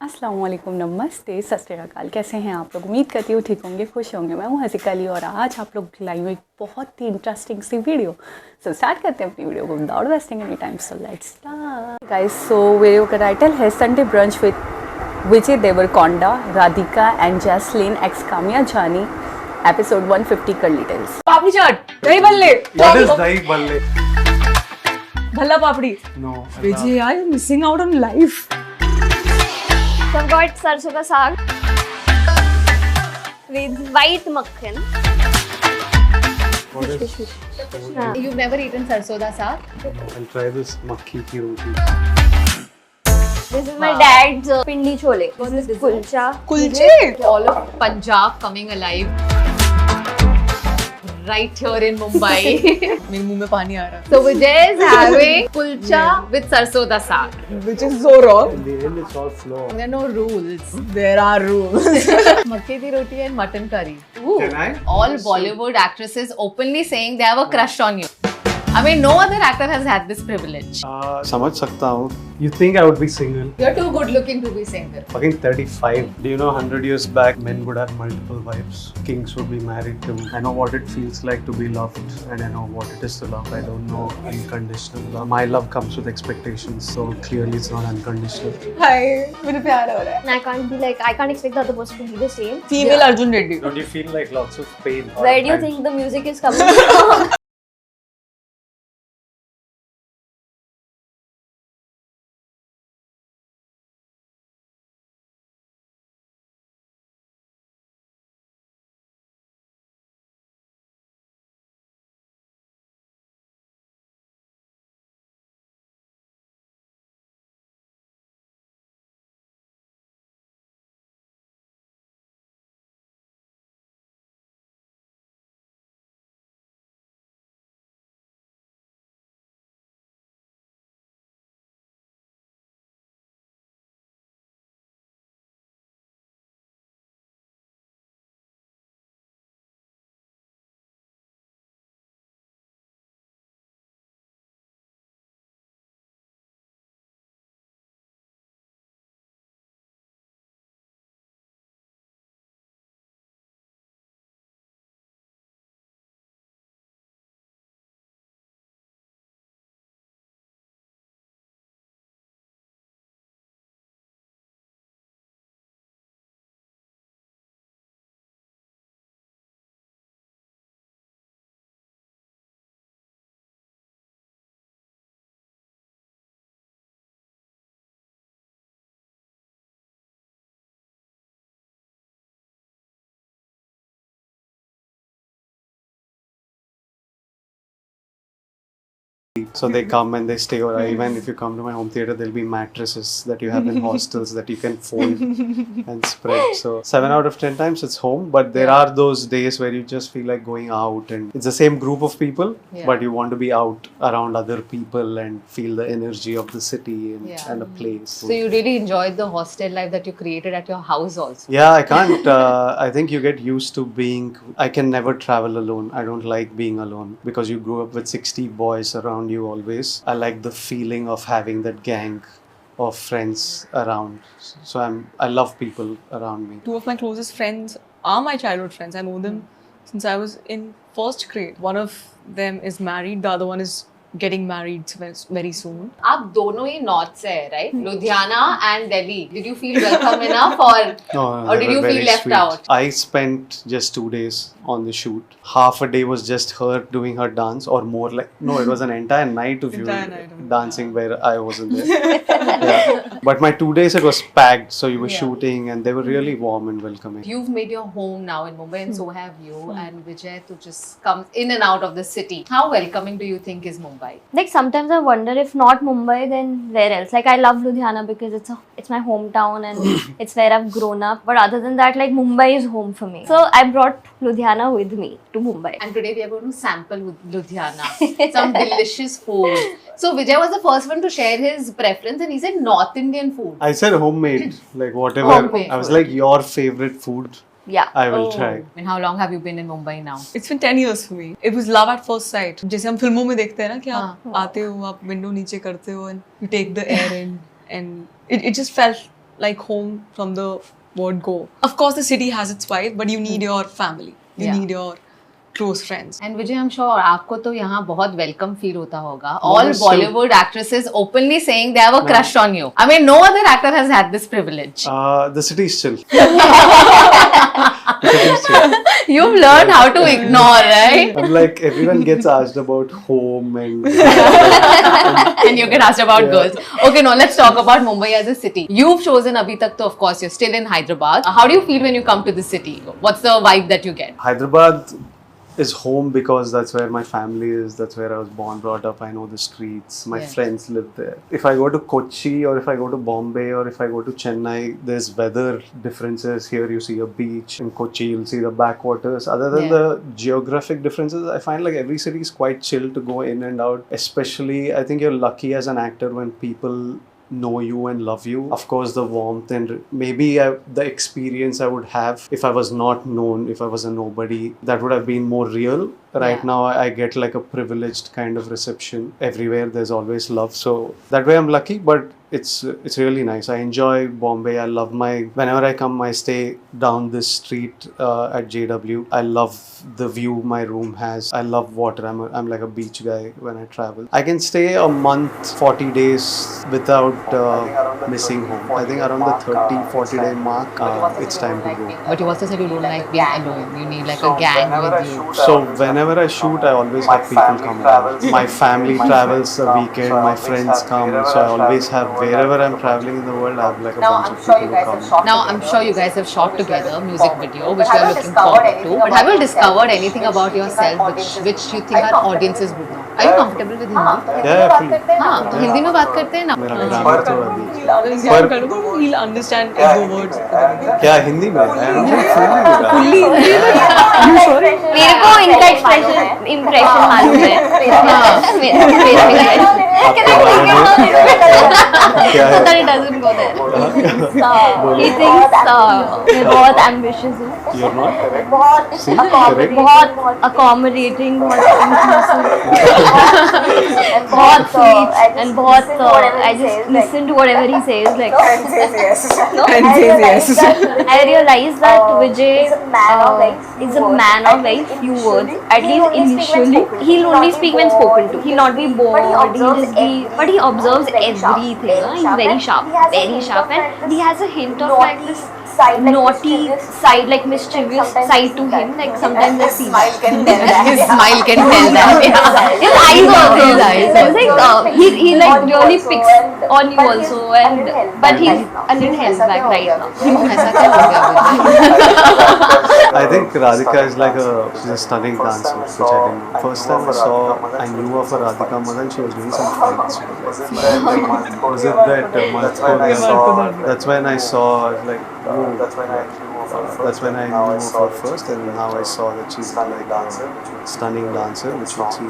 अस्सलाम वालेकुम, नमस्ते, सत श्री अकाल। कैसे हैं आप लोग? उम्मीद करती हूँ ठीक होंगे, खुश होंगे। मैं हूँ हसीका अली और आज आप लोग लाई हूँ एक बहुत ही इंटरेस्टिंग सी वीडियो। सो स्टार्ट करते हैं अपनी वीडियो को without wasting any time. So let's start guys. So video का टाइटल है Sunday brunch with Vijay Deverakonda, Radhika and Jasleen x Kamiya Jani, episode 150 कर डिटेल्स। पापड़ी चाट, दही बल्ले। What is dahi balle? Bhalla papdi. No. विजय यार, you're missing out on life. So I've got सरसों का साग with white मक्खन. What is? You've never eaten sarson da saag? I'll try this makki ki roti. This is my dad's pindi chole. This is kulcha. Kulche. All of Punjab coming alive. Right here in Mumbai. मेरे मुंह में पानी आ रहा है. So Vijay is having kulcha with sarson da saag, which is so wrong. In the end, it's all flow. There are no rules. There are rules. मक्के की रोटी and mutton curry. Ooh. Can I? All Bollywood actresses openly saying they have a crush on you. I mean, no other actor has had this privilege. समझ सकता हूँ. You think I would be single? You're too good looking to be single. Fucking 35. Do you know 100 years back, men would have multiple wives. Kings would be married to. I know what it feels like to be loved, and I know what it is to love. I don't know unconditional love. My love comes with expectations, so clearly it's not unconditional. Hi, मुझे प्यार हो रहा है. And I can't expect the other person to be the same. Female Arjun Reddy. Don't you feel like lots of pain? Where do you think the music is coming from? So they come and they stay, or even if you come to my home theater, there'll be mattresses that you have in hostels that you can fold and spread. So 7 out of 10 times it's home, but there are those days where you just feel like going out, and it's the same group of people, but you want to be out around other people and feel the energy of the city and a place. So you really enjoyed the hostel life that you created at your house also. Yeah, I can't. I think you get used to being. I can never travel alone. I don't like being alone because you grew up with 60 boys around you always. I like the feeling of having that gang of friends around. So I love people around me. Two of my closest friends are my childhood friends. I know them since I was in first grade. One of them is married, the other one is getting married very soon. आप दोनों ही north से है, right? Ludhiana and Delhi. Did you feel welcome enough, or did they you were feel very left sweet. out? I spent just 2 days on the shoot. Half a day was just her doing her dance, or more like, no, it was an entire night of you Entire night of dancing where I wasn't there. Yeah. But my 2 days, it was packed, so you were shooting and they were really warm and welcoming. You've made your home now in Mumbai, and so have you. And Vijay to just come in and out of the city. How welcoming do you think is Mumbai? Like sometimes I wonder if not Mumbai, then where else? Like I love Ludhiana because it's my hometown and it's where I've grown up. But other than that, like Mumbai is home for me. So I brought Ludhiana with me to Mumbai. And today we are going to sample with Ludhiana some delicious food. So Vijay was the first one to share his preference, and he said North Indian food. I said homemade, like whatever. Homemade I was food. like, your favorite food, Yeah. I will try. And how long have you been in Mumbai now? It's been 10 years for me. It was love at first sight. जैसे हम फिल्मों में देखते हैं ना कि आप आते हो, आप विंडो नीचे करते हो and you take the air in, and it just felt like home from the word go. Of course, the city has its vibe, but you need your family. You Yeah. need your close friends. And Vijay, I'm sure आपको तो यहाँ बहुत welcome feel होता होगा. All Yes, Bollywood actresses openly saying they have a crush on you. I mean, no other actor has had this privilege. The city is chill. The city is chill. You've learned how to ignore, right? I'm like, everyone gets asked about home and And you get asked about Yeah. girls. Okay, now let's talk about Mumbai as a city. You've chosen abhi tak to, of course, you're still in Hyderabad. How do you feel when you come to the city? What's the vibe that you get? Hyderabad is home because that's where my family is. That's where I was born, brought up. I know the streets. My Yeah. friends live there. If I go to Kochi or if I go to Bombay or if I go to Chennai, there's weather differences. Here you see a beach. In Kochi, you'll see the backwaters. Other than Yeah. the geographic differences, I find like every city is quite chill to go in and out. Especially, I think you're lucky as an actor when people know you and love you. Of course, the warmth and maybe the experience I would have if I was not known, if I was a nobody, that would have been more real. Right Yeah. now, I get like a privileged kind of reception everywhere. There's always love, so that way I'm lucky. But it's really nice. I enjoy Bombay. I love whenever I come, I stay down this street at JW. I love the view my room has. I love water. I'm like a beach guy when I travel. I can stay a month, 40 days without missing home. I think around the 30-40 day mark, it's time to go. But you also said you don't like being alone. You need like a gang with you. So whenever I shoot, I always have people come along. My family travels the weekend, my friends come, so I always have, wherever I'm traveling in the world, I have like a bunch of people who come. Now, I'm sure you guys have shot together a music video, which we are looking forward to. But have you discovered anything about yourself which you think our audiences would know? Are you comfortable with Hindi? Yeah, fully. हाँ, तो हिंदी में बात करते हैं ना. मेरा grammar तो अभी But he'll understand the words. क्या हिंदी में fully मेरे को इनका इम्प्रेशन मालूम है मेरा क्या है? But it doesn't go there. He thinks मैं बहुत ambitious हूँ, You're not? See, correct? बहुत accommodating, बहुत inclusive, बहुत sweet and बहुत I just listen to whatever he says like. And says yes. And says yes. I realized that Vijay is a man of very few words. At least initially, he'll only speak when spoken to. He'll not be bored. But he observes everything. He's very sharp, and he has a hint of like this naughty side, like mischievous side to him. Like sometimes I see Smile that. can tell that. His smile can tell that. Yeah. His eyes also. His eyes It's like he like really picks on you also, but he's a little held back right now. ऐसा क्या हो गया मुझे? I think Radhika is like she's a stunning dancer, which I didn't know. First time I knew of a Radhika Madan, she was doing some fights. Was it that Madhur? That's when I saw, I was like, whoa. That's when I knew of her first, and now I saw that she's like a stunning dancer, which you see in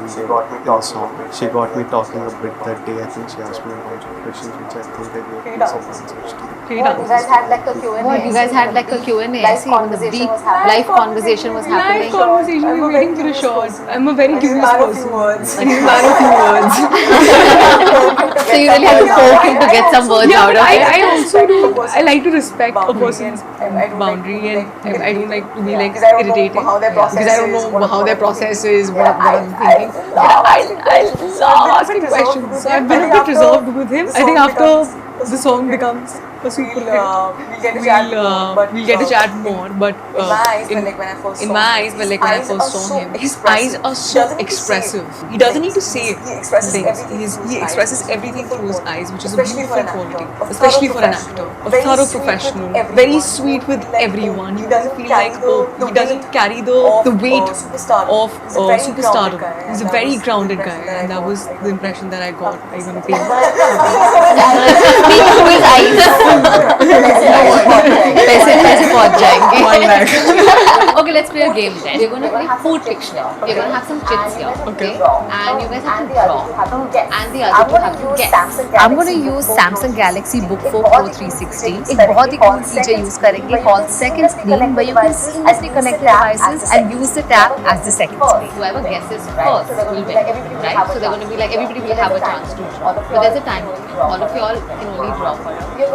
the song. She got me talking a bit that day. I think she asked me a bunch of questions, which I think I gave me some answers to. He You dances. guys had like a Q&A. What, you guys had like a Q&A? Live See, when the conversation deep was happening. live conversation was Live happening. conversation, I'm we're a waiting very for a curious shot. I'm a very curious man of few person. words. And he's a man of few words. So you really have to poke him to get some words Yeah, out but of it. I also do. I like to respect a Boundary person's and I don't boundary, like and I don't like to be like because I don't know irritated how their process because I don't is, know what- how their process is, what Yeah, I'm thinking. I love asking questions. So I've been a bit reserved with him. I think after the song becomes a super hit, we'll get to chat more, but we'll get to chat more. But in my eyes, when I first in saw my him, eyes, his when I eyes first are saw so him, his expressive. eyes are He so doesn't need to say expressive. it. He doesn't need to say He expresses things. everything through He his expresses eyes. everything through his eyes, which is a Especially for beautiful an actor. quality. A Especially thorough for an professional. actor, a Very thorough sweet with professional, everyone. very sweet with Like, everyone. he You doesn't feel carry like the he doesn't weight carry of, the weight superstardom. of He's a very superstardom. grounded guy, He's and a that very was the grounded guy, impression that I and that got. was the impression that I got. Are you gonna pay? Speak through his eyes. पैसे पहुंच जाएंगे. 1 lakh. Okay, let's play a game then. We're gonna play food picture. We're gonna have some chits here, okay? And you guys have to draw. And the other two have to guess. I'm going to use Samsung Galaxy Book 4 Pro 360. एक बहुत ही cool feature use करेंगे called Second Screen, where you can seamlessly connect the devices and use the tab as the second screen. Whoever guesses first will win, right? So they're going to be like everybody will have a chance to draw, but there's a time limit. All of y'all can only draw for her. You're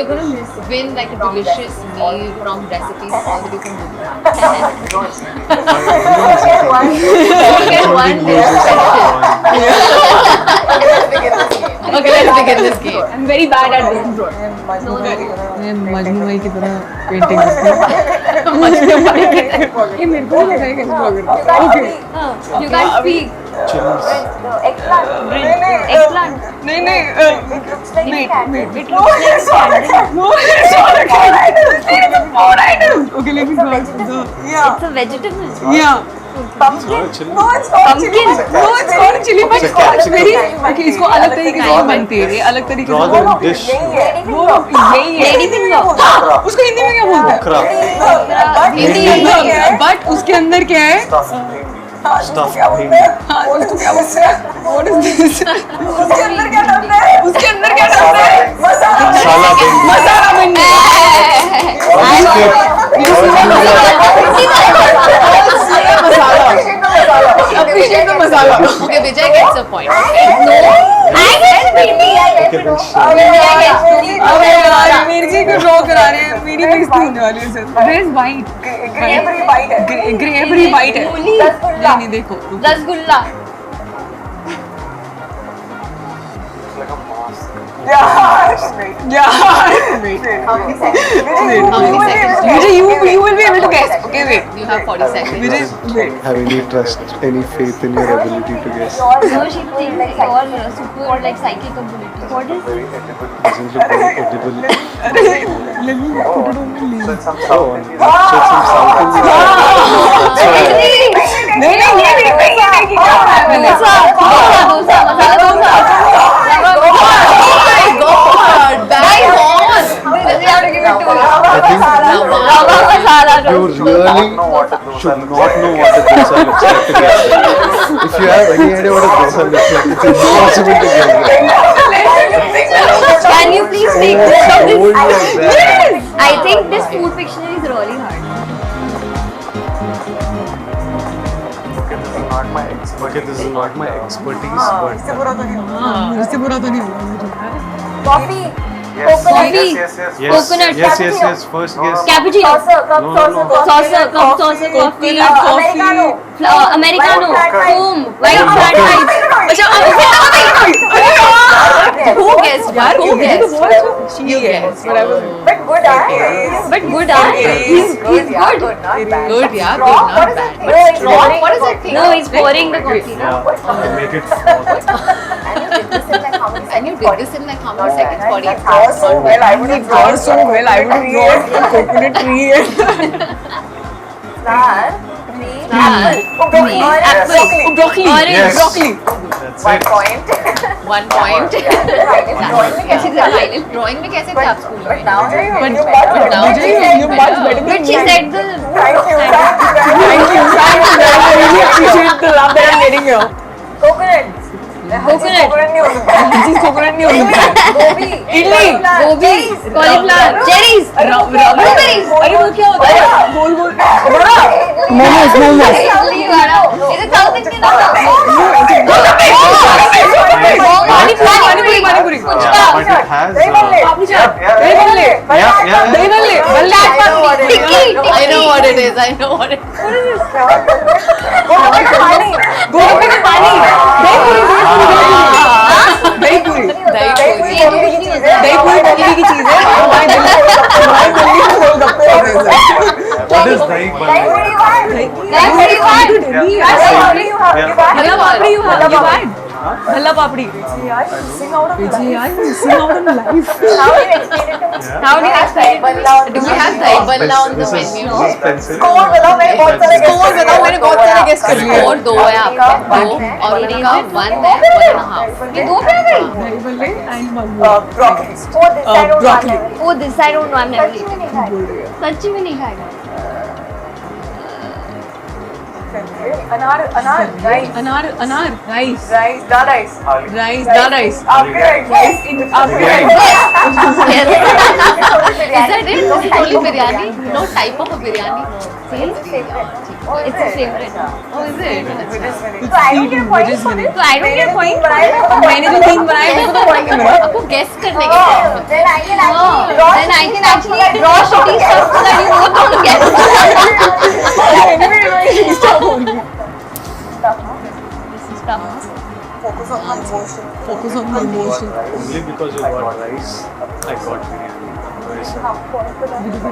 gonna win like a delicious meal from recipes all the way from Gujarat. You get one dish special. Okay, let's begin this game. I'm very bad at this. मैं मजनू भाई की तरह painting करती हूँ। मजनू भाई ये मेरे को लग रहा है कैसे ड्रॉ करती हूँ। Okay You can't speak. Eggplant. नहीं नहीं wait It looks like standing. no it's not a it is a food item. Okay, let me draw the It's a vegetable. yeah. Pumpkin. No, it's not Pumpkin. chili. No, it's not a chili, but It's a capsicum. okay, इसको अलग तरीके से बनती है, ये अलग तरीके Draw से the dish. यही है। Lady finger. उसको हिंदी में क्या बोलते हैं? Okra. हिंदी बट उसके अंदर क्या है? Stuffed क्या बोलते हैं? हाँ, उसको क्या बोलते हैं? What is this? उसके अंदर क्या डालते हैं? उसके अंदर क्या डालते हैं? मसाला। Masala bean. मसाला बनने। Appreciate the masala. Okay, Vijay gets a point. Okay, then show. अबे यार मेरे को ड्रॉ करा रहे हैं, मेरी बेइज्जती होने वाली है sir. There is white. Grapery bite है। Grapery white है। नहीं नहीं देखो। Rasgulla. Yeah. Wait. How many seconds? How many seconds? Vijay, you will be able to guess. Okay, wait. You have 40 seconds. Vijay, wait. Have any trust, any faith in your ability to guess? No, she thinks you're super like psychic ability. What is it? Doesn't look very edible. Let me put it on the list. Oh, so some South Indian. That's why. नहीं क्या है? Dosa, masala dosa. God, bang on! I think Rava masala you dosa. really should not know what a dosa looks like to guess it. If you have any idea what a dosa looks like, it's impossible to guess it. Can you please take Oh, this from hold this? your breath. I think this food pictionary is really hard. Okay, this is not my expertise, but इससे बुरा तो नहीं होगा। हाँ, इससे बुरा तो नहीं होगा। Coffee. Coffee. yes, Coconut. yes. First guess. Cappuccino. No. Saucer, cup saucer, coffee. Americano. Americano. Foam. White flat white. Who guessed? Yaar, who guessed? She guessed, but I was But good eyes. But good, huh? He's good, yeah, good, not bad. Good, yeah, good, Strong, not what is bad. that thing? But No, strong, what is that thing? No, he's pouring the coffee. Yeah, to make it fall. And you did this in like how many seconds? And you did this in like how many seconds? 40 Draw so well. I would have drawn so well. I would have drawn a coconut tree. Flower. Broccoli. Apple. Broccoli. Orange. Yes. Broccoli. That's 1 it. point. 1 point. Drawing में कैसे थे? Drawing में कैसे थे आप school But में? now you're But much better. now you're much better. But she said the Thank you. Thank you. I really appreciate the love that I'm getting here. Coconut. Coconut. Coconut नहीं हो सकता. This is coconut नहीं हो सकता है. गोभी. Idli. gobi, cauliflower, cherries, blueberries. अरे वो क्या होता है? गोल गोल. बड़ा. Momos. Idli vada. Is it South Indian or पानी पूरी. Yeah, but it has. पापड़ी चाट. दही बल्ले. Yeah. दही बल्ले. बल्ले. Tikki. I know what it is. I know what it is. गोभी का पानी. गोभी का पानी. दही पूरी. गोभी की चीज़ है. दही पूरी गोभी की चीज है. हमारे दिल्ली में गोलगप्पे होते हैं sir. What is dahi bhalla? Bhalla papdi you had. Bhalla papdi. Sing out of जी यार missing out on life. How do you explain it to me? How do you explain it? Do we have dahi balla on the This is menu? pencil. Score बताओ मैंने बहुत सारे guess Score बताओ मैंने बहुत सारे guess कर लिए. Score और 2 है आपका 2 और उनका 1 है 1.5. ये 2 पे आ गई. दही बल्ले and mango. broccoli. broccoli. Oh, this I don't know. I'm never eaten. सच्ची में नहीं खाएगा. अनार rice अनार rice. rice dal rice Dal rice. आपके right Yes. Is that it? only biryani? No type of a biryani? See? It's a favorite. Oh, is it? So I don't get a point for this. So I don't get a point. मैंने जो 3 बनाए मेरे को तो point मिला. आपको guess करने के लिए. Then I can actually draw shitty stuff so that you both don't get. Stop only. Focus on my emotion. Focus on the emotion. Only because you got rice, I got biryani. Very simple.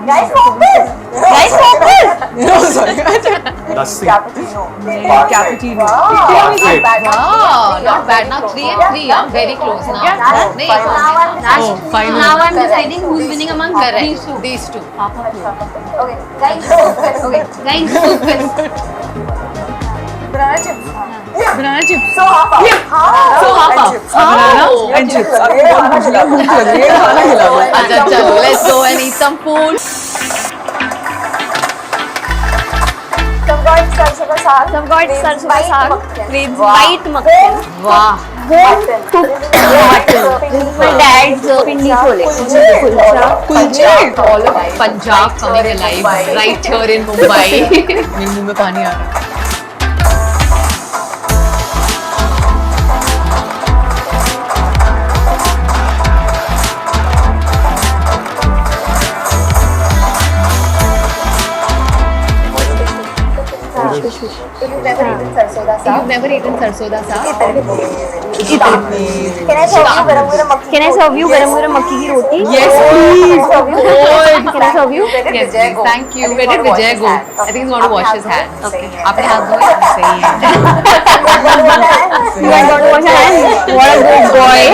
Guys, focus! Guys, focus. No, sorry. Lassi. Cappuccino. Cappuccino. Wow, Perfect. Not bad. Now 3 and 3. I'm very close now. Yeah, नहीं, So now I'm deciding. Oh, finally. Now I'm deciding who's winning among correct. these two. These two. Okay, guys, focus. Okay, guys, focus. Banana chips. Banana chips. So half. So half And half. chips. Banana and chips. आपको बहुत भूख लगी है, खाना खिलाओ. अच्छा चलो, let's go and eat some food. Some got sarson ka saag. Some got sarson ka saag with Wow. white makhan. Wow. Home cooked mutton. This is my dad's pindi chole. Kulcha. All of Punjab coming alive right here in Mumbai. मेरे मुंह में पानी आ रहा है. You've never eaten sarson ka saag? You've never eaten sarson da saag? Can I serve you garam garam makki? Can I serve you garam garam makki ki roti? Yes, please. Can I serve you? Yes, please. Thank you. Where did Vijay go? I think he's going to wash his hands. Okay. आपने हाथ धोए? सही है. You are going to wash your hands. What a good boy.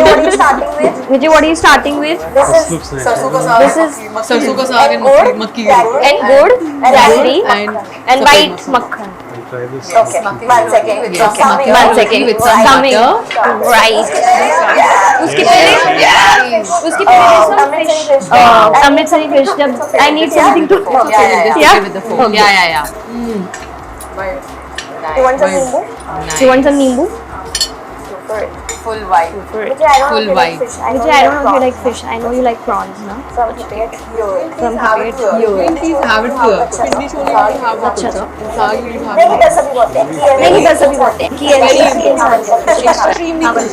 What are you starting with? Vijay, what are you starting with? This is looks nice. sarson ka saag. This is सरसों का साग and मक्की की रोटी. and good, jaggery, And and white makhan. I'll try this. Okay, 1 second. Coming. 1 second. With some Coming. butter. Right. उसके उसकी पहले Amritsari fish. जब I need something to. Just Yeah? okay with the food. Okay. Yeah. You want some nimbu? You want some nimbu? Full white. Full white. Vijay, I don't know if you like fish. I know you like prawns, no? Some potato. Some potato. Please have it here. Pindi chole you have it. अच्छा. साग you have नहीं it. कर सकती बोलते हैं नहीं बस अभी बोलते हैं कि Extremely good.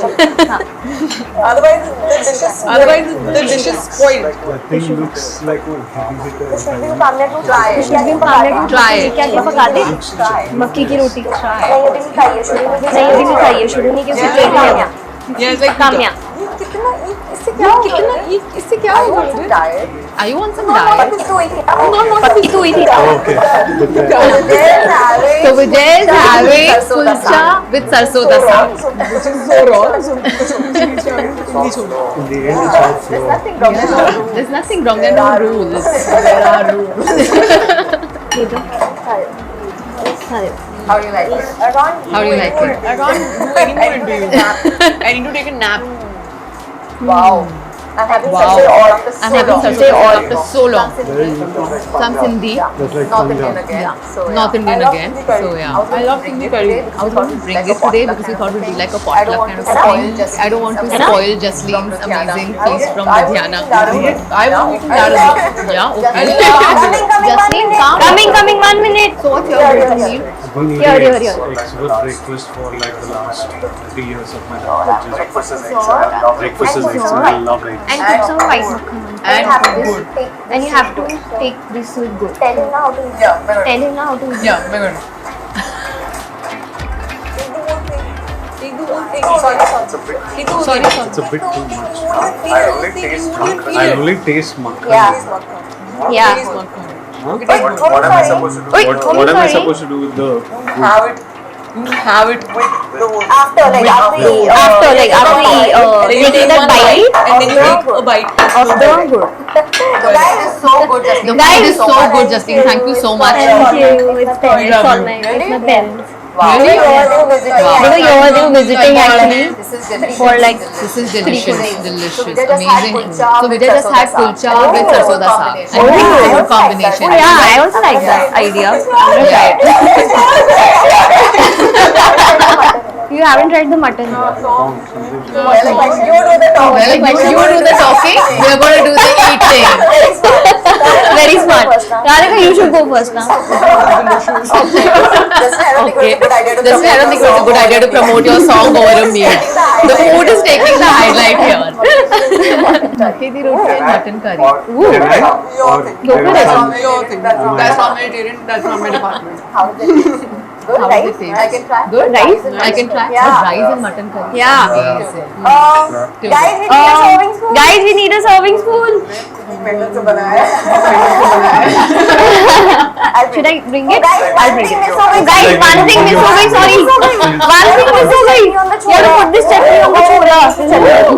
Otherwise the dish is Otherwise the dish is spoiled. That thing looks like one. should be family to try it. क्या पका दे? Try it. क्या क्या पका दे? Try. मक्की की रोटी. नहीं अभी नहीं खाइए शुरू में नहीं अभी नहीं खाइए शुरू नहीं क्योंकि पेट में है Yeah, it's like काम्या. कितना इससे क्या होगा इससे क्या I होगा? want some diet. Are you on some Not diet? this way. पक्की तो हुई थी. Okay. So Vijay is having kulcha with sarson da saag. Which is so wrong. So Pindi chole. In the end, it's all flow. Nothing wrong with that. There's nothing wrong. There are no rules. There are rules. How do you like it? Around How do you like it? I can't do any more into you. I need to take a nap. Wow. I'm having Wow. sarson all after so I'm having long. sarson all after so long. Very interesting. Some Sindhi, That's like North Indian Punjab. again. Yeah. So, North Indian I love again. Hindi curry. So, yeah. I love Hindi curry. I was going to bring it today because we thought it would be like a I potluck don't want kind to of spoil thing. Jasleem's I don't want to amazing spoil Jasleem's amazing feast from Ludhiana. I will eat that as well. Yeah, okay. Coming, Jasleen, come. Coming 1 minute. So what's your favorite meal? One Here. eggs were breakfast for like the last 3 years of my life. Breakfast is eggs. I love eggs. And put some white makhan. And good. And you have to take this with good. Tell him now how to eat. Yeah, मैं Tell him now how to eat. Yeah, मैं करना. Sorry. It's a bit too much. I only taste makhan. Yeah. Yeah. Huh? What am I supposed to do? Wait, What am I sorry. supposed to do with the Have it. Have it with the After we After we you taking take that one bite bite and then you take a bite of the good. The guy is so good, Jasleen. The food is so good, Justine. Thank you so much. Thank you. It's parents. All my parents. Wow. Really? You're visiting. You know, you're visiting actually This is delicious. for like This is delicious, delicious, Vijay just had amazing. kulcha So with Vijay just had sarson da kulcha saag. with sarson da saag. Combination. And Oh, very I good also like combination. that. yeah, I also like that idea. Yeah. You haven't tried the mutton. Well, like, you do the talking. Well, you do the talking, we are going to do the eating. you should go first now. Okay. Just I don't think it was a good idea to promote your song over a meal. The food is taking the highlight here. Makke di roti and mutton curry. Can I? Or Go for it. Your thing. That's not Mediterranean. That's not my department. How does it taste? I can try. Good. Rice? I can try. Yeah. But rice and mutton curry. Yeah. Amazing. Guys, we need a serving spoon. Guys, we need a serving spoon. Should I bring it? I'll bring it. Guys, one thing missing. Sorry. One thing missing. You have to put this chutney on the chola.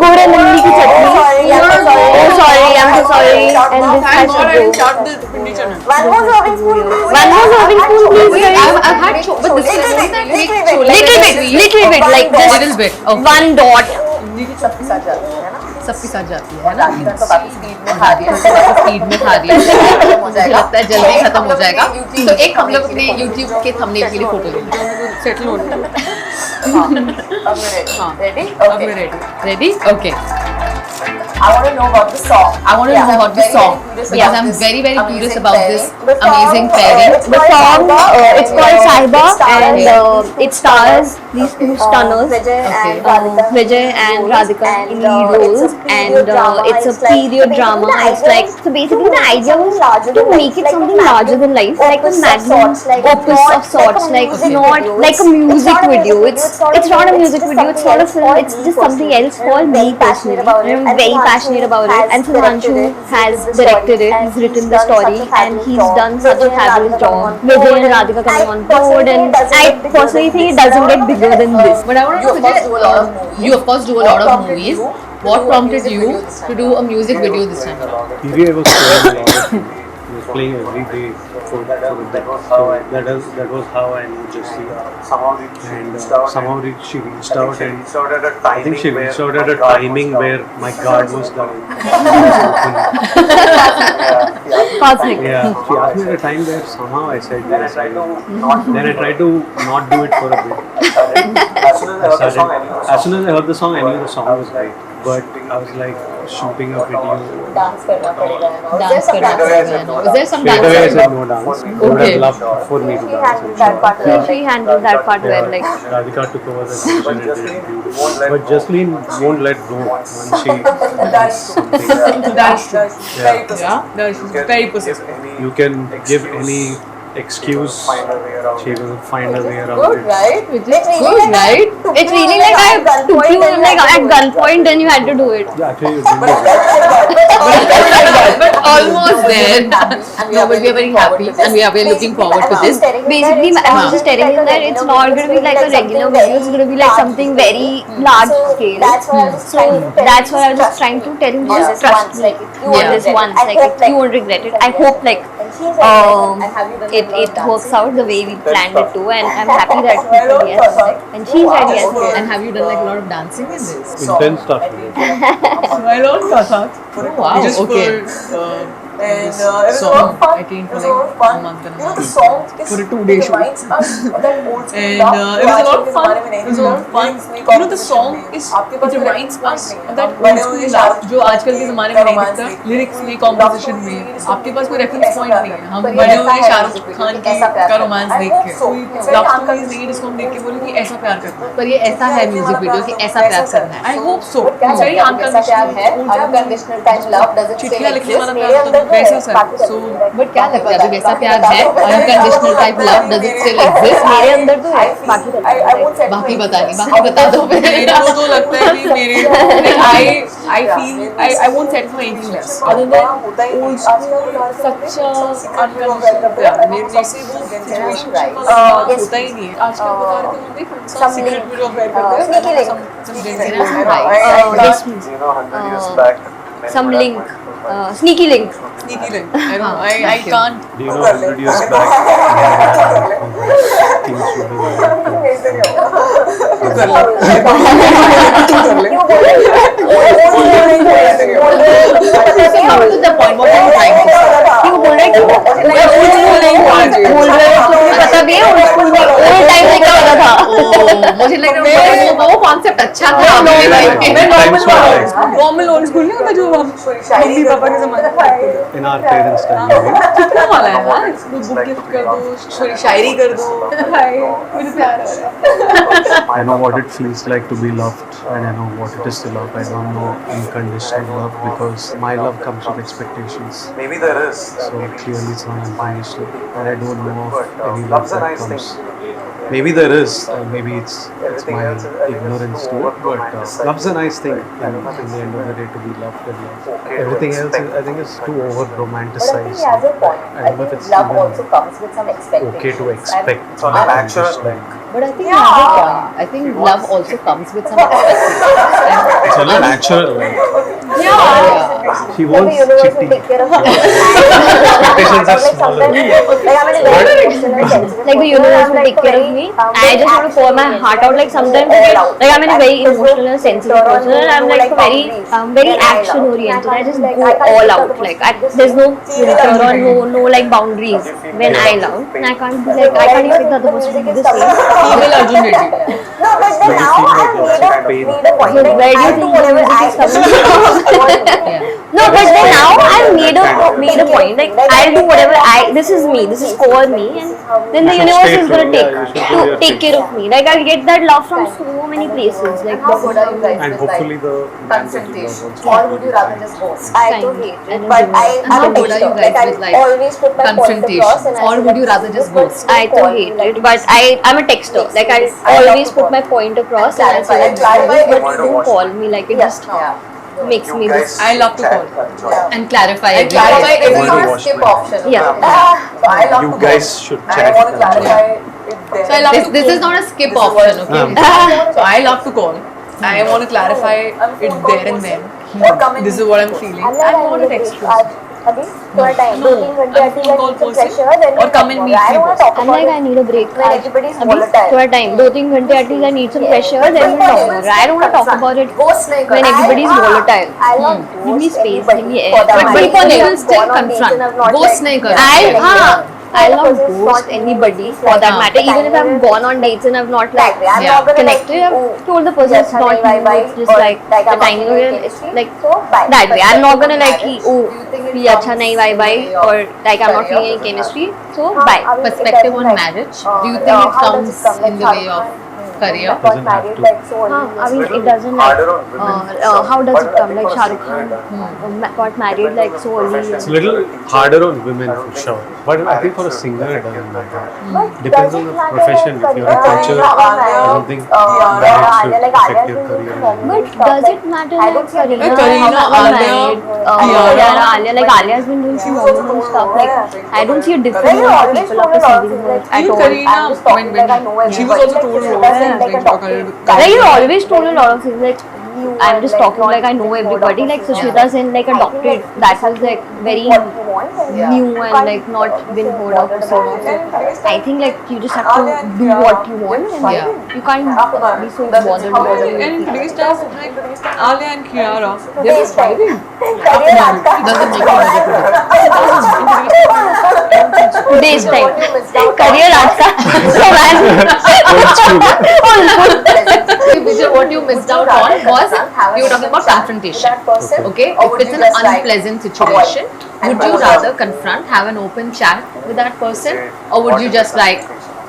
Gur and imli ki chutney. Oh, sorry. I'm so sorry. And this has to go. One more serving spoon. One more serving spoon, please, Wait, guys. I've had but this is Little bit. Little bit, like just little bit. Okay. one dot. सबके साथ जाती है ना सबके साथ जाती है ना तो काफी स्पीड में खा रही है स्पीड में खा रही है मुझे लगता है जल्दी खत्म हो जाएगा YouTube- तो एक हम लोग ने YouTube के थंबनेल के लिए फोटो ले सेटल हो गया अब मैं ready? अब Okay. मैं ready ready okay I want to know about the song. I want to know about this song because I'm very curious about this amazing pairing. The song, it's called Sahiba, and it stars these two stunners, Vijay and Radhika in lead roles, and it's a period drama. It's like, so basically the idea was to make it something larger than life, like a magnum opus of sorts, like not like a music video. It's not a music video, it's not a film, it's just something else for me personally. I'm very passionate about it, and Sudhanshu has directed it, he's written the story, and he's done such a fabulous job. Vijay and Radhika coming on board, and I personally think it doesn't get bigger than this. But I want to know, you of course do a lot of movies. What prompted you to do a music video this time around? PVI was playing a lot of things. He was playing every day for a bit. So that was how I knew Jessie. And somehow she reached out, and I think she reached out at a timing where my guard was down. Cosmic. Yeah, she asked me at a time where somehow I said yes. Then I tried to not do it for a bit. As soon as I heard the song, I knew the song was right. But I was like shooting a video. Dance करना पड़ेगा है ना Dance करना पड़ेगा ना? Was there some Straight away I dance? said no dance. They would Okay. have loved for me to dance. that part She handled that part where like Radhika took over the decision and did beautiful. But Jasleen won't let go once she does something. That's true. Yeah. Yeah, that's very possessive. You can give any excuse, she will find a way around good it. right Good, right? it's really like I took you like at gunpoint, then you had to do it. Yeah, actually you did it. But almost there. No, but we are very happy and we are looking forward to this. Basically, I was just telling you that it's not going to be like a regular video, it's going to be like something very large scale. So that's why I was just trying to tell you, just trust me on this once. Like, you won't regret it. I hope like it works out the way we planned it to, and I'm happy that he said yes, and she's ready as well. And have you done like a lot of dancing in this? Intense stuff. So I learned Kathak. Oh, wow, Just okay. for And this it was song. all fun. I came for It was like all fun. a month and a You know, the half. song is For a 2-day shoot. reminds us of that old school And love. it was a lot of fun. हमारे में नहीं It was a lot of fun. lyrics में You know, the song competition is, में आपके पास it reminds lyrics us नहीं है। of that बड़े old हुए school शाहरुख love जो आजकल के ज़माने में नहीं दिखता. लिरिक्स में, कॉम्पोजिशन में, आपके पास कोई रेफरेंस पॉइंट नहीं है. हम पर ये बड़े ऐसा हुए है शाहरुख music खान video, ऐसा प्यार का करना। रोमांस I देख hope के so. कोई लव स्टोरी नहीं जिसको हम देख के बोले कि ऐसा प्यार करना है. पर ये ऐसा है म्यूजिक वीडियो कि ऐसा प्यार करना है. I hope so. क्या Very लगता है कैसा प्यार है unconditional. unconditional type love does it चिट्ठियाँ still लिखने वाला exist? प्यार मेरे तो अंदर तो वैसा है, सा है. बाकी So, बट क्या लगता है अभी वैसा प्यार है? Unconditional type love does it still exist? मेरे अंदर तो है, बाकी I won't set बाकी my- बता नहीं, बाकी बता दो फिर. मेरे को तो लगता है कि मेरे I feel I won't settle for anything less other than old school such a unconditional प्यार. मेरे जैसे वो situation होता ही नहीं है. आजकल बता रहे थे हम भी some secret video प्यार करते हैं. sneaky link. Some danger Yes, please. Some link, sneaky link. sneaky link. I can't. Do you know 100 years back? Things should be Come to the point. What are you trying to say? क्यों बोल रहे क्यों? बोल रहे हो तो मुझे पता भी है old school में old time में क्या होता था. मुझे लग रहा है वो कॉन्सेप्ट अच्छा था. नॉर्मल ओल्ड स्कूल नहीं होता जो हम मम्मी पापा के जमाने में in our parents' time. maybe. कितना वाला है यार, कोई बुक गिफ्ट कर दो, सॉरी शायरी कर दो, हाय मुझे प्यार हो रहा है। I know what it feels like to be loved, and I know what it is to love. I don't know unconditional love because my love comes with expectations. Maybe there is. So clearly it's not unconditional, and I don't know of But, any love love's a that nice comes. thing. Maybe there is, maybe it's Everything my else is, I think, ignorance is too. But over-romanticized. love's a nice thing. I don't know if In the end of the day, to be loved and loved. Okay to Everything else, expect. I think, is too over But I think romanticized. he has a point. I don't know if it's love even also comes with some expectations. okay to expect. It's on a natural unconditional. But I think you have a point. I think love also comes with some expectations. It's a little natural. She Like wants the universe will chitty. take care of you. Expectations are Like smaller. sometimes, like I'm in a very emotional and sensitive Like the person, universe I'm will like take care of me. very, I just want to pour my heart out. Like sometimes, like I'm in a very emotional and sensitive person, and I'm like very action oriented. I just go all out. Like there's no filter or no like boundaries when I love. And I can't be like I can't expect the other person to do the same. Female Arjun Reddy. No, but then now I've made a point. So Like, where do you I think do whatever music I is coming from? No, but then now I've made a point. Like I'll do whatever this is me. This is for me, and then the You should universe stay is gonna true. Yeah, you should do your take thing. care of me. Like I'll get that love from so many places. Like How good are you guys And with hopefully like the confrontation? also. Or would you rather just ghost? I do hate I it, don't but do I'm How a good are you texter. guys Like I with, like, always put my point across, and I Or feel would you like rather just but ghost? I too hate it, but I'm a texter. Like I always put my point across, and I say that but don't call me. Like it just makes me this. I love to call. And clarify And everything. clarify It's not everything. a skip option. Yeah. So I love You to guys go. should And I check. want to clarify if there So I love This, to this call. is not a skip option, okay? So I love to call. I want to clarify it there and then. or come in This is what I'm feeling. and then I'm not a texter. अभी थोड़ा time No. 2-3 घंटे I'm आती phone है call नीचे person. pressure then Or come and meet I me don't want to talk I'm about like it I need a break. when everybody is अभी volatile. थोड़ा time 2-3 घंटे at least I need some pressure. Then we'll talk about it. I don't want to talk about it Ghost नहीं when करना. everybody is volatile. I love Give me space, give me air. for that But matter. people I will have still gone on dates confront. and I've not, Ghost like, नहीं करना. I love ghost anybody for that matter. Even if I've gone on dates and I've not like I'm not gonna connected, like, I've told the person it's not you, it's just like the I'm not timing feeling of it. It's chemistry. like So, bye. that way. I'm not gonna like Do oh you think it ये अच्छा नहीं bye bye or like I'm not feeling any chemistry. So bye. I mean, it Perspective doesn't, on like, marriage. Do you think it how does comes come, like, in the way how- of career? got Doesn't have married to. like so early. I mean it doesn't like Harder on women. how does it But I come think like for Shah Rukh singer, Khan got married like so early. It's a little harder on women for sure, but I think for a singer it doesn't matter. Depends on the profession. If you're a teacher, I don't think marriage should affect your career. But does it matter I like don't see a Kareena, Kareena, how got Alia, married, Kiara. Kiara, Alia, like Alia has been doing some hormonal stuff. Like I don't see a difference Like, in how always people told are a lot of perceiving things, her like, at Even all. Kareena, I'm just talking when like I know she was everybody. also Like, told she roles doesn't and like a like doctorate. Like you always told a lot of things. Like I'm just talking like I know everybody. Like Sushmita's in like a doctorate that was like very What you want and new and like not been heard of before. So I think like you just have to do what you want and Yeah. you can't be so bothered about And in it. today's time, like Alia and Kiara, they were Today's time. fighting. Career आपका Doesn't make you Today's time. What you missed out on. Career aapka. So Vijay, what you missed out on was you were talking about confrontation. That person. Okay, Or if would it's you an just, like, unpleasant situation, would you rather confront, have an open chat with that person, or would you just like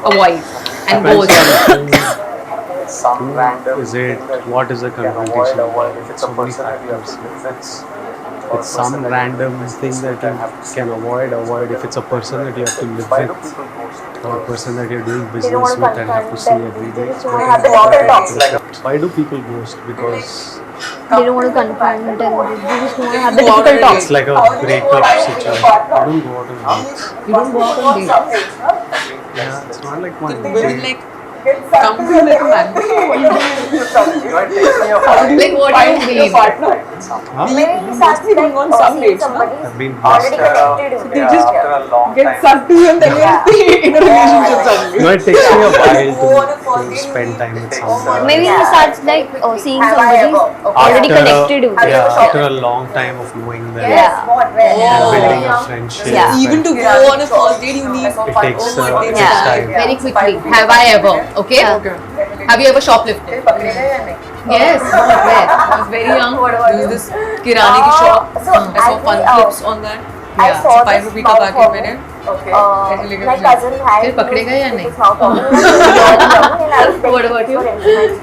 avoid and go? Some random Is it thing that what is the you can confrontation? avoid if it's a So many person that you have factors. to It's some random thing that you can avoid. If it's a person that you have to live Why do with, people ghost? or a person that you're doing They don't business want to with and have to see confront every them. They day. just want to have the doctor talk. Why do people ghost? Because they don't want to confront and they just want to have the Go out difficult on a talks. it's like a breakup situation. I don't go out on dates. You don't go out on dates. Yeah, it's not like one Will date. like come to like a man. You are taking your partner. Like what do you mean? Huh? Maybe he starts be doing on some dates, no? I've been already past. connected. They with just you. After a long Get time. sucked to you and then you're in a relationship suddenly. No, it takes me a while to spend time with someone. Maybe he starts like seeing Have I somebody ever? already After connected with Have you Yeah, ever shot after a long time of knowing them Yes, what, where? and Oh. building a friendship. Yeah. Even to go on a first date, you need It takes Yeah. time. Very quickly. Have I ever? Okay. Okay. Have you ever shoplifted? पकड़ेगा या नहीं? Yes, where? I was very young. There was this Kirani ki shop. So I saw fun actually, clips on that. I Yeah, saw so 5 this rupee ka mouth packet organ. मैंने. Okay. ऐसे लेके My मुझे. cousin had फिर पकड़ेगा या नहीं? this mouth organ when I was very young and I was very What about you? for instruments.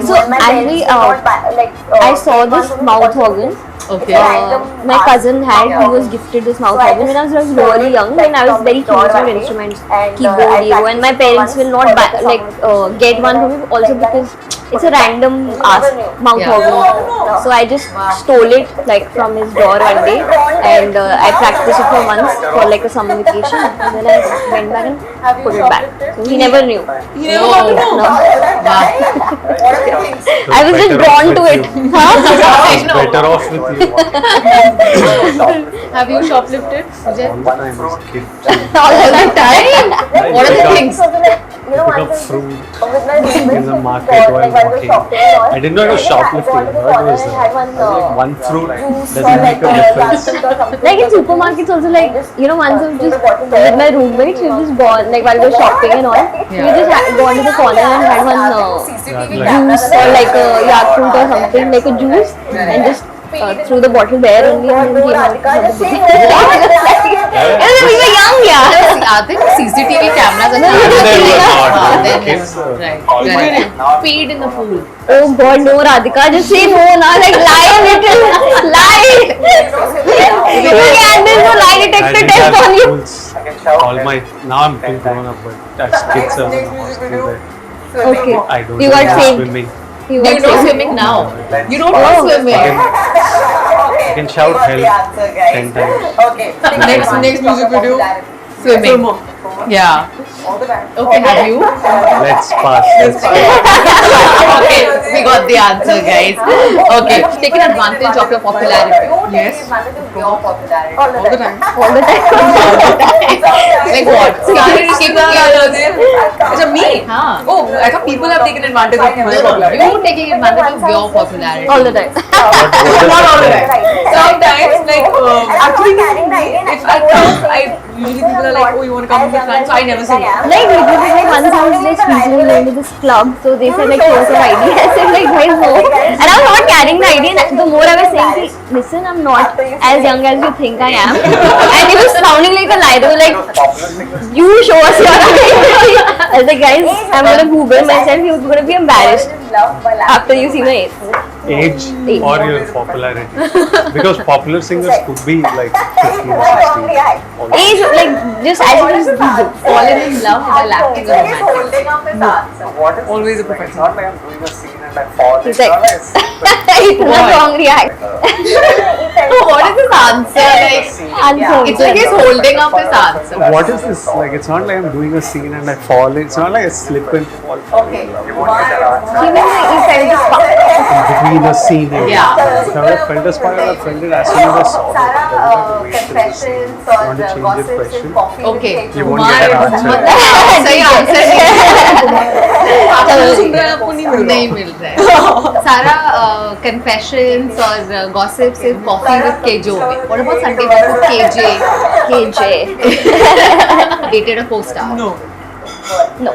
So My actually, parents did not buy- like, I saw it this was mouth only organ. Okay. It's a random My art. cousin had, he was gifted this mouth So I organ when I was just really young, like and I was from very the door curious about one day, instruments, and, keyboard, I Lego, and my practiced parents once will not for buy, the like song. get one for me also Like that. because it's a random never knew. mouth Yeah. organ. No. So I just stole it like from his door one day, and I practiced it for months for like a summer vacation, and then I went back and put it back. So he never knew. You never got to know. I was just drawn to it. It's better off with you Have you shoplifted, Vijay? all the time as a kid. All the time? What are the Pick up- things? You know, Pick up once fruit with my roommates, in the we market got, while like, while we were walking. shopping and all. I didn't know it was And we had shoplifting. gone to the I corner was and had one, like one fruit juice doesn't or make like a difference. Yakult or something. Like in supermarkets also, like, you know, once I was just with my roommates, we just gone, like while we were shopping and all, we just gone to the corner and had one CCTV like- cameras juice or like a Yakult or something, like a juice, and just threw the bottle there only and then came out. And then we were young, yeah. I think CCTV cameras are Then they were not, Ah, they then were kids, so- right. Peed in the pool. Oh God, no, Radhika, just say no, now like lie a little, lie. You can't do no lie I detector didn't test have on you. schools. All my now I'm too grown up, but as kids I was in a hostel there. Okay, I don't You got know saved. swimming. you You got know saved. swimming now. You don't Oh. know swimming. You can shout help 10 times. Okay. Next music video. Swimming. Yeah. All the time. Okay, have you? Let's pass. Okay, we got the answer, guys. Okay, taking advantage of your popularity. Yes. Your popularity. All the time. All the time. Like what? It's me. Huh. Oh, I thought people have taken advantage of my No, no, popularity. you taking advantage of your popularity. All the time. Not all the time. Sometimes, like, actually, carrying the idea and if I come, usually people are like, oh, you want to come with your friends? So I never say no. Like literally, like once I was like recently going to this club, so they said like show us your ID. I said like guys no, and I was not carrying the ID. And the more I was saying, listen, I'm not as young as you think I am, and it was sounding like a lie. They were like, you show us your ID. I was like, guys, I'm gonna Google myself. You're gonna be embarrassed after you see my age. Age or your popularity. Because popular singers could be like 15 or 16. Age, like just as it is Google. Fallen in love while acting a romantic. holding up his answer. What is Always a it's professional. not like I'm doing a scene and I fall. He's It's like- not like a scene, It's a wrong react. What is this answer? Like, Answer. it's like he's holding up his answer. What is this? Like, it's not like I'm doing a scene and I fall. It's not like I slip and fall Okay. you won't get that answer. He means like he felt the spark. between a scene and Yeah. If I would have felt a spark, I would have felt it as soon as I saw it. Sarah, confessions or Want to change your gossips and question? coffee. Okay. You won't get an answer. सही answer सुन रहे हैं आपको नहीं मिल रहा. नहीं मिल रहा है. सारा confessions और gossips is coffee with KJ. What about Sunday with KJ? KJ. Dated a co-star. No. No.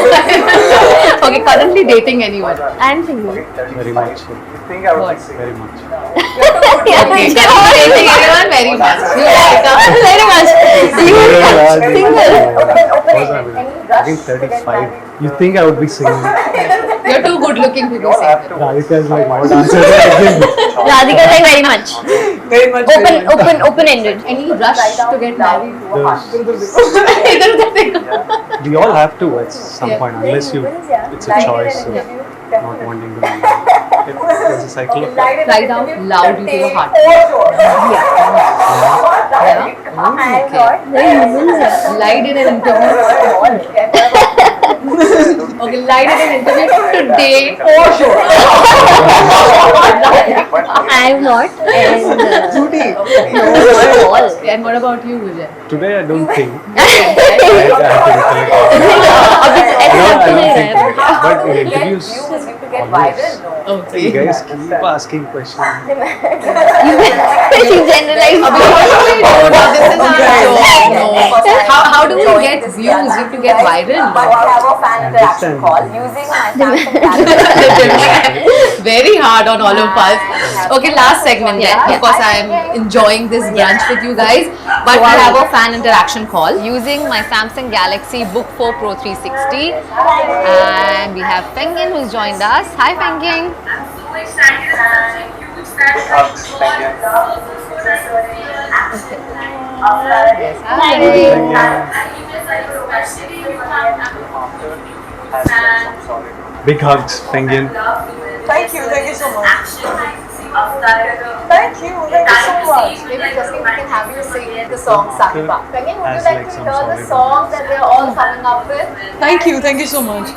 Okay, currently dating anyone. I'm single. Very much. You think I would What? be single? Very much. Okay, currently dating anyone very much. You like Very much. You single. I think 35. You think I would be single? You're too good looking to be single. Radhika is like, what answer did I give? Radhika like very much. Very much. Open-ended. Any rush to get married? There's- We all have to at some point, unless you, it's a choice of not wanting to be married. It's a cycle of life. Right out loud into your heart. Very humans are. Lied in an interview. Okay, lied in an interview today. For sure. I'm not. And all. And what about you, Vijay? Today I don't think. Right? I have to recollect. अभी तो ऐसे No, I लगता don't नहीं think. है. But in interviews, To get always. viral, no. Okay. You guys keep asking questions. She generalized. No, this is our job. No. How do we get views? You have to get viral. have a fan interaction Understand. call using my Samsung Galaxy. Very hard on all of us. Okay, last segment then. Of course, I am enjoying this brunch with you guys. But we have a fan interaction call using my Samsung Galaxy Book 4 Pro 360. And we have Penguin who's joined us. Hi, Penguin. Yes, hi. Big hugs, Penguin. Thank you so much. Thank you so much. Maybe Justin, we can have you sing the song Sahiba. Penguin, would you As like like to some hear the solid song that they're all coming up with? Thank you so much.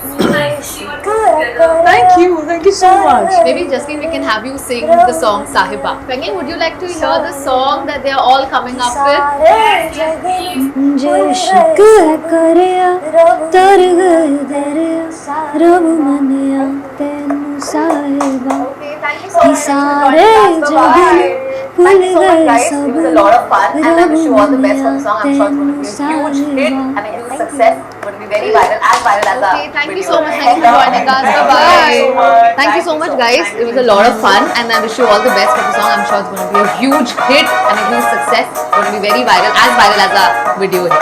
Thank you so much. Maybe Justine, we can have you sing the song Sahiba. Penguin, would you like to hear the song that they are all coming up with? जे शक करया तर गए दरिया रब मनिया तेनू साहिबा Okay, thank you so much. सारे जगन भूल Thank you so much, गए guys. It was a lot of fun, and I रब wish you all the best for the song. I'm sure it's Maniya going to be a huge hit तेनू and a huge success. It's going to be very viral as Okay, a thank you video. so much. Thanks for joining us. Bye-bye. Thank you so much, guys. It was a lot of fun, and I wish you all the best for the song. I'm sure it's going to be a huge hit and a huge success. It's going to be very viral as a video hit.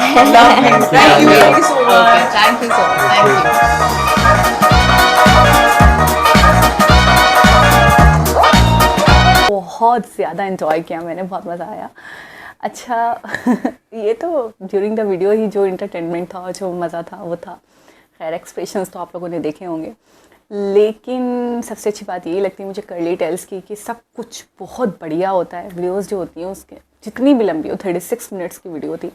Thank you so much. Okay, thank you so much. Thank you. बहुत ज़्यादा enjoy किया मैंने, बहुत मज़ा आया। अच्छा ये तो ड्यूरिंग द वीडियो ही जो इंटरटेनमेंट था, जो मज़ा था वो था। खैर एक्सप्रेशंस तो आप लोगों ने देखे होंगे, लेकिन सबसे अच्छी बात यही लगती है मुझे कर्ली टेल्स की कि सब कुछ बहुत बढ़िया होता है। वीडियोस जो होती हैं उसके जितनी भी लंबी हो, 36 मिनट्स की वीडियो थी,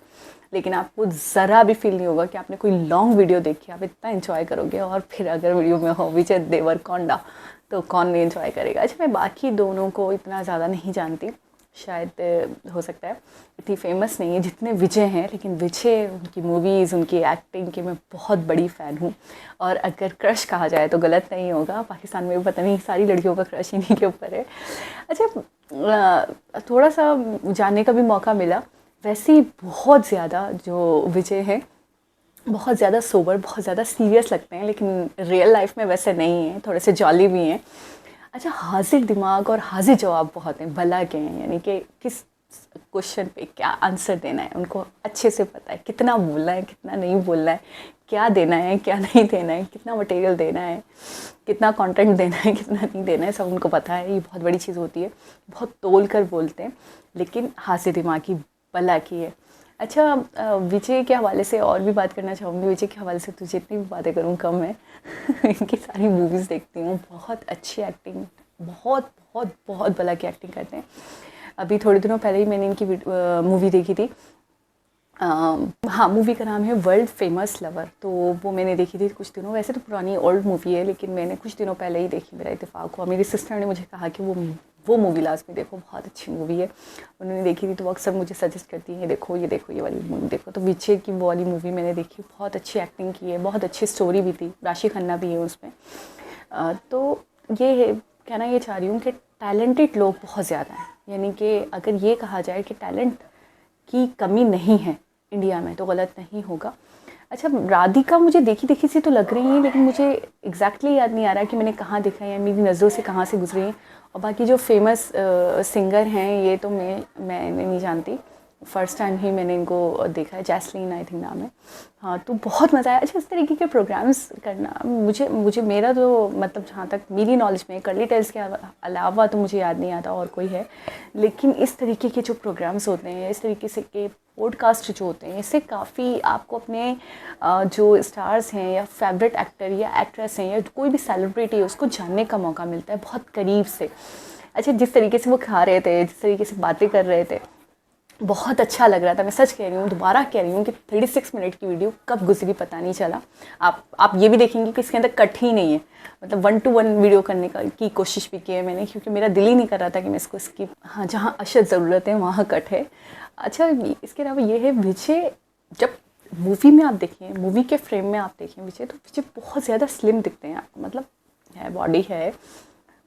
लेकिन आपको ज़रा भी फील नहीं होगा कि आपने कोई लॉन्ग वीडियो देखी। आप इतना इन्जॉय करोगे, और फिर अगर वीडियो में हो विजय देवरकोंडा तो कौन नहीं इन्जॉय करेगा। अच्छा, मैं बाकी दोनों को इतना ज़्यादा नहीं जानती, शायद हो सकता है इतनी फेमस नहीं है जितने विजय हैं, लेकिन विजय, उनकी मूवीज़, उनकी एक्टिंग की मैं बहुत बड़ी फ़ैन हूँ। और अगर क्रश कहा जाए तो गलत नहीं होगा, पाकिस्तान में भी पता नहीं सारी लड़कियों का क्रश इन्हीं के ऊपर है। अच्छा, थोड़ा सा जानने का भी मौका मिला। वैसे ही बहुत ज़्यादा जो विजय हैं बहुत ज़्यादा सोबर, बहुत ज़्यादा सीरियस लगते हैं, लेकिन रियल लाइफ में वैसे नहीं हैं, थोड़े से जॉली भी हैं। अच्छा, हाजिर दिमाग और हाजिर जवाब बहुत हैं, भला के हैं, यानी कि किस क्वेश्चन पे क्या आंसर देना है उनको अच्छे से पता है, कितना बोलना है, कितना नहीं बोलना है, क्या देना है, क्या नहीं देना है, कितना मटेरियल देना है, कितना कंटेंट देना है, कितना नहीं देना है, सब उनको पता है। ये बहुत बड़ी चीज़ होती है, बहुत तोल कर बोलते हैं, लेकिन हाजिर दिमाग की भला की है। अच्छा, विजय के हवाले से और भी बात करना चाहूँगी। विजय के हवाले से तो जितनी भी बातें करूँ कम है। इनकी सारी मूवीज़ देखती हूँ, बहुत अच्छी एक्टिंग, बहुत बहुत बहुत भला की एक्टिंग करते हैं। अभी थोड़े दिनों पहले ही मैंने इनकी मूवी देखी थी। हाँ, मूवी का नाम है वर्ल्ड फेमस लवर, तो वो मैंने देखी थी कुछ दिनों, वैसे तो पुरानी ओल्ड मूवी है, लेकिन मैंने कुछ दिनों पहले ही देखी, मेरा इत्तेफाक हुआ। मेरी सिस्टर ने मुझे कहा कि वो मूवी लास्ट में देखो, बहुत अच्छी मूवी है। उन्होंने देखी थी तो वो अक्सर मुझे सजेस्ट करती हैं, ये देखो ये वाली मूवी देखो। तो विजय की वो वाली मूवी मैंने देखी, बहुत अच्छी एक्टिंग की है, बहुत अच्छी स्टोरी भी थी, राशि खन्ना भी है उसमें। तो ये है, कहना ये चाह रही हूँ कि टैलेंटेड लोग बहुत ज़्यादा हैं, यानी कि अगर ये कहा जाए कि टैलेंट की कमी नहीं है इंडिया में तो गलत नहीं होगा। अच्छा, राधिका मुझे देखी सी तो लग रही हैं, लेकिन मुझे एग्जैक्टली याद नहीं आ रहा कि मैंने कहाँ देखा है या मेरी नज़रों से कहाँ से गुजरी हैं। और बाकी जो फेमस सिंगर हैं ये तो मैं नहीं जानती, फ़र्स्ट टाइम ही मैंने इनको देखा है। जैस्लीन आई थिंक नाम है। हाँ, तो बहुत मज़ा आया। अच्छा, इस तरीके के प्रोग्राम्स करना मुझे मेरा तो मतलब जहाँ तक मेरी नॉलेज में कर्ली टेल्स के अलावा तो मुझे याद नहीं आता और कोई है, लेकिन इस तरीके के जो प्रोग्राम्स होते हैं, इस तरीके से के पॉडकास्ट जो होते हैं, इससे काफ़ी आपको अपने जो स्टार्स हैं या फेवरेट एक्टर या एक्ट्रेस हैं या कोई भी सेलिब्रिटी है उसको जानने का मौका मिलता है बहुत करीब से। अच्छा, जिस तरीके से वो खा रहे थे, जिस तरीके से बातें कर रहे थे, बहुत अच्छा लग रहा था। मैं सच कह रही हूँ, दोबारा कह रही हूँ कि 36 मिनट की वीडियो कब गुजरी पता नहीं चला। आप ये भी देखेंगे कि इसके अंदर कट ही नहीं है, मतलब 1 to 1 वीडियो करने की कोशिश भी की है मैंने, क्योंकि मेरा दिल ही नहीं कर रहा था कि मैं इसको स्किप, हाँ जहाँ अशद ज़रूरत है वहाँ कट है। अच्छा, इसके अलावा ये है, विजय जब मूवी में आप देखें, मूवी के फ्रेम में आप देखें विजय, तो विजय बहुत ज़्यादा स्लिम दिखते हैं आपको, मतलब है बॉडी है,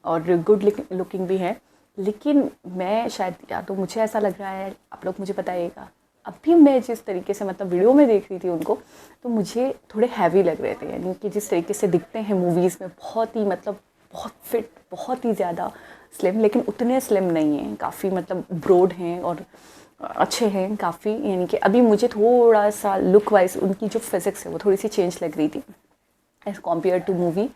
और गुड लुकिंग भी है, लेकिन मैं शायद, या तो मुझे ऐसा लग रहा है, आप लोग मुझे बताइएगा, अभी मैं जिस तरीके से मतलब वीडियो में देख रही थी उनको, तो मुझे थोड़े हैवी लग रहे थे, यानी कि जिस तरीके से दिखते हैं मूवीज़ में, बहुत ही मतलब बहुत फिट, बहुत ही ज़्यादा स्लिम, लेकिन उतने स्लिम नहीं हैं, काफ़ी मतलब ब्रॉड हैं और अच्छे हैं काफ़ी, यानी कि अभी मुझे थोड़ा सा लुक वाइज उनकी जो फिज़िक्स है वो थोड़ी सी चेंज लग रही थी एज़ कम्पेयर टू मूवी।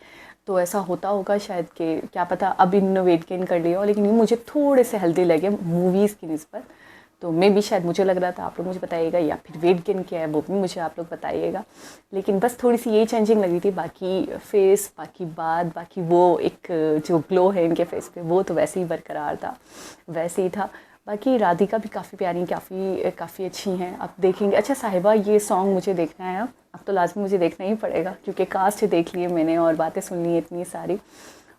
तो ऐसा होता होगा शायद कि क्या पता अब इन्होंने वेट गेन कर लिया हो, लेकिन ये मुझे थोड़े से हेल्दी लगे मूवीज़ की निस्बत। तो मे भी शायद मुझे लग रहा था, आप लोग मुझे बताइएगा, या फिर वेट गेन किया है वो भी मुझे आप लोग बताइएगा। लेकिन बस थोड़ी सी यही चेंजिंग लगी थी, बाकी फेस, बाकी बात, बाकी वो एक जो ग्लो है इनके फेस पे वो तो वैसे ही बरकरार था, वैसे ही था। बाकी राधिका भी काफ़ी प्यारी, काफ़ी अच्छी हैं। अब देखेंगे। अच्छा साहिबा, ये सॉन्ग मुझे देखना है, अब तो लाजमी मुझे देखना ही पड़ेगा, क्योंकि कास्ट देख लिए मैंने और बातें सुन ली इतनी सारी।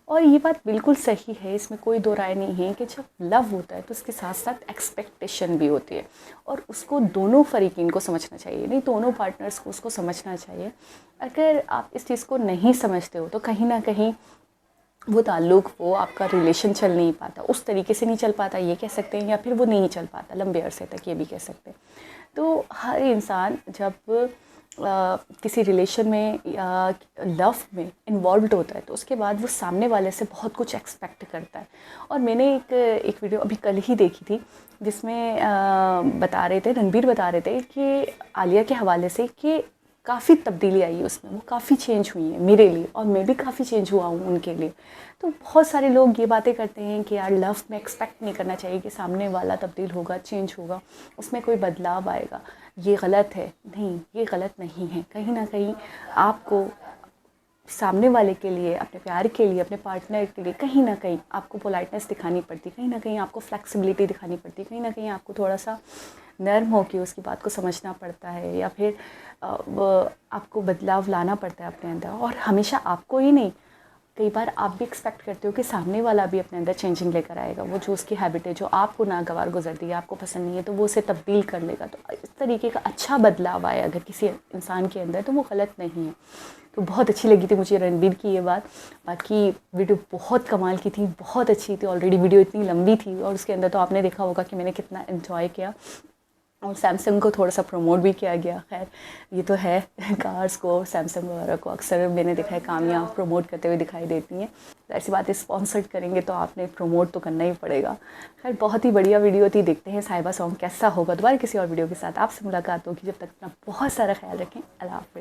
और ये बात बिल्कुल सही है, इसमें कोई दो राय नहीं है कि जब लव होता है तो उसके साथ साथ एक्सपेक्टेशन भी होती है, और उसको दोनों फरीकीन को समझना चाहिए, नहीं दोनों पार्टनर्स को उसको समझना चाहिए। अगर आप इस चीज़ को नहीं समझते हो तो कहीं ना कहीं वो ताल्लुक़, वो आपका रिलेशन चल नहीं पाता, उस तरीके से नहीं चल पाता ये कह सकते हैं, या फिर वो नहीं चल पाता लंबे अरसे तक, ये भी कह सकते हैं। तो हर इंसान जब किसी रिलेशन में या लव में इन्वॉल्व होता है तो उसके बाद वो सामने वाले से बहुत कुछ एक्सपेक्ट करता है। और मैंने एक वीडियो अभी कल ही देखी थी जिसमें बता रहे थे, रणबीर बता रहे थे कि आलिया के हवाले से कि काफ़ी तब्दीली आई है उसमें, वो काफ़ी चेंज हुई है मेरे लिए, और मैं भी काफ़ी चेंज हुआ हूँ उनके लिए। तो बहुत सारे लोग ये बातें करते हैं कि यार लव में एक्सपेक्ट नहीं करना चाहिए कि सामने वाला तब्दील होगा, चेंज होगा, उसमें कोई बदलाव आएगा, ये गलत है। नहीं, ये गलत नहीं है। कहीं ना कहीं आपको सामने वाले के लिए, अपने प्यार के लिए, अपने पार्टनर के लिए कहीं ना कहीं आपको पोलाइटनेस दिखानी पड़ती, कहीं ना कहीं आपको फ्लेक्सिबिलिटी दिखानी पड़ती, कहीं ना कहीं आपको थोड़ा सा नर्म हो के उसकी बात को समझना पड़ता है, या फिर आपको बदलाव लाना पड़ता है अपने अंदर। और हमेशा आपको ही नहीं, कई बार आप भी एक्सपेक्ट करते हो कि सामने वाला भी अपने अंदर चेंजिंग लेकर आएगा, वो जो उसकी हैबिट है, जो आपको नागवार गुजरती है, आपको पसंद नहीं है, तो वो उसे तब्दील कर लेगा। तो इस तरीके का अच्छा बदलाव आए अगर किसी इंसान के अंदर, तो वो गलत नहीं है। तो बहुत अच्छी लगी थी मुझे रणबीर की ये बात। बाकी वीडियो बहुत कमाल की थी, बहुत अच्छी थी। ऑलरेडी वीडियो इतनी लंबी थी और उसके अंदर तो आपने देखा होगा कि मैंने कितना एंजॉय किया, और सैमसंग को थोड़ा सा प्रमोट भी किया गया। खैर ये तो है, कार्स को, सैमसंग वगैरह को अक्सर मैंने देखा है कामयाब प्रमोट करते हुए दिखाई देती हैं। ऐसी बातें स्पॉन्सर्ड करेंगे तो आपने प्रमोट तो करना ही पड़ेगा। खैर बहुत ही बढ़िया वीडियो थी, देखते हैं साहिबा सॉन्ग कैसा होगा। दोबारा किसी और वीडियो के साथ आपसे मुलाकात होगी, जब तक अपना बहुत सारा ख्याल रखें। अल्लाह हाफ़िज़।